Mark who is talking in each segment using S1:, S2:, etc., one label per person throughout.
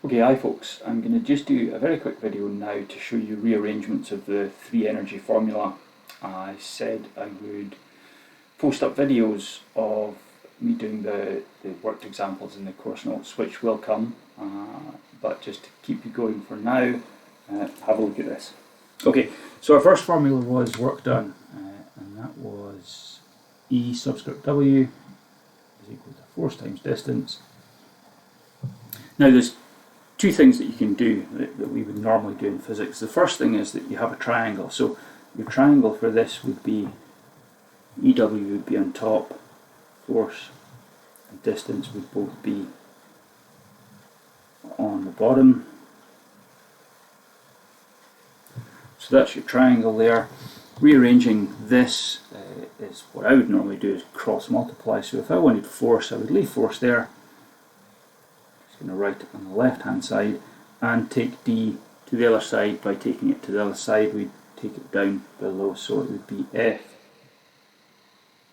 S1: Okay, hi folks, I'm going to just do a very quick video now to show you rearrangements of the three energy formula. I said I would post up videos of me doing the worked examples in the course notes, which will come, but just to keep you going for now, have a look at this. Okay, so our first formula was work done, and that was E subscript W is equal to force times distance. Now there's two things that you can do that we would normally do in physics. The first thing is that you have a triangle. So your triangle for this would be EW would be on top, force and distance would both be on the bottom. So that's your triangle there. Rearranging this is what I would normally do is cross multiply. So if I wanted force, I would leave force there. Going to write it on the left hand side and take D to the other side. By taking it to the other side, we take it down below, so it would be F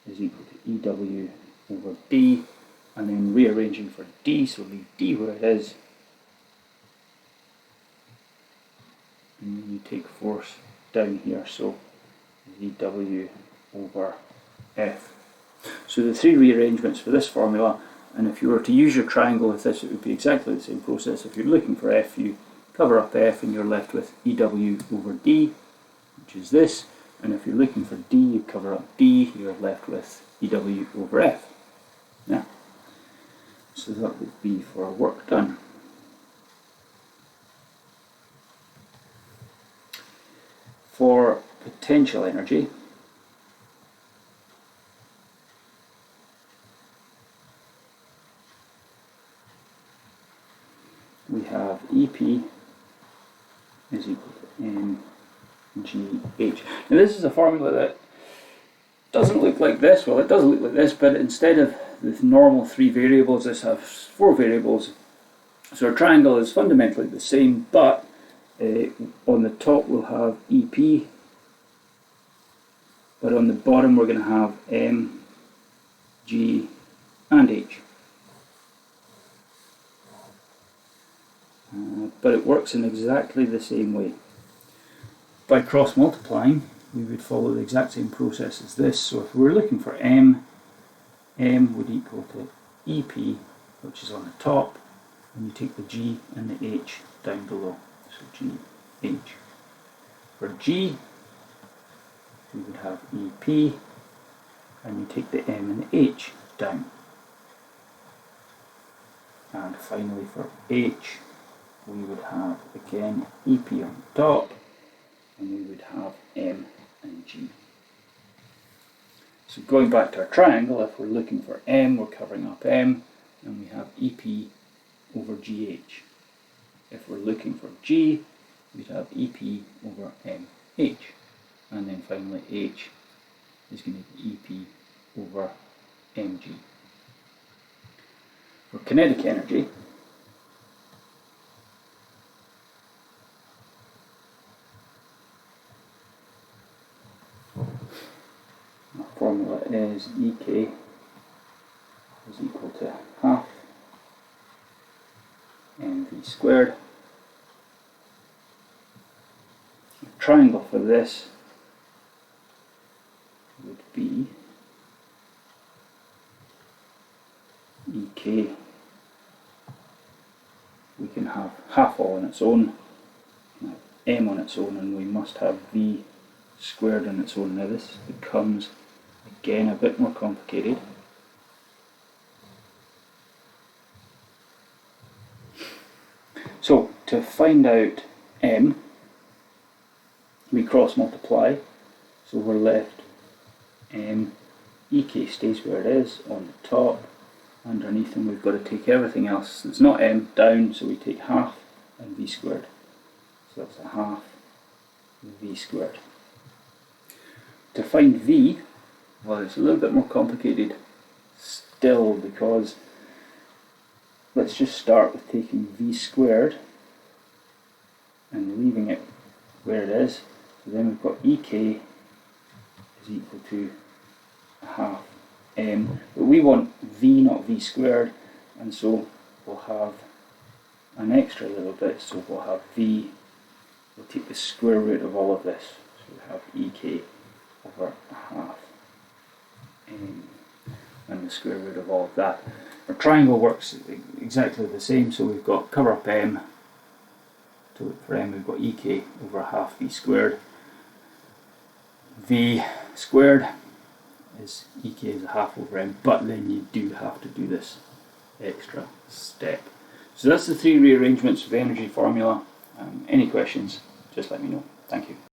S1: is equal to EW over D, and then rearranging for D, so leave D where it is, and then you take force down here, so EW over F. So the three rearrangements for this formula. And if you were to use your triangle with this, it would be exactly the same process. If you're looking for F, you cover up F and you're left with EW over D, which is this. And if you're looking for D, you cover up D, you're left with EW over F. Now, so that would be for work done. For potential energy, we have EP is equal to mgh. Now this is a formula that doesn't look like this. Well, it does look like this, but instead of the normal three variables, this has four variables. So our triangle is fundamentally the same, but on the top we'll have EP, but on the bottom we're going to have M, G, and H. But it works in exactly the same way. By cross multiplying, we would follow the exact same process as this. So if we're looking for M, M would equal to EP, which is on the top, and you take the G and the H down below. So G, H. For G, we would have EP, and you take the M and the H down. And finally for H, we would have again EP on top, and we would have M and G. So going back to our triangle, if we're looking for M, we're covering up M, and we have EP over GH. If we're looking for G, we'd have EP over MH. And then finally H is going to be EP over mg. For kinetic energy, our formula is Ek is equal to half mv squared. The triangle for this would be Ek. We can have half all on its own, m on its own, and we must have v squared on its own. Now this becomes again a bit more complicated. So to find out m, we cross multiply, so we're left m, Ek stays where it is on the top, underneath, and we've got to take everything else that's not m down, so we take half and v squared. So that's a half v squared. To find v, well, it's a little bit more complicated still, because let's just start with taking v squared and leaving it where it is. So then we've got Ek is equal to a half m, but we want v, not v squared, and so we'll have an extra little bit, so we'll have V, we'll take the square root of all of this, so we have EK over half M, and the square root of all of that. Our triangle works exactly the same, so we've got cover up M, so for M we've got EK over half V squared. V squared is EK is a half over M, but then you do have to do this extra step. So that's the three rearrangements of the energy formula. Any questions, just let me know. Thank you.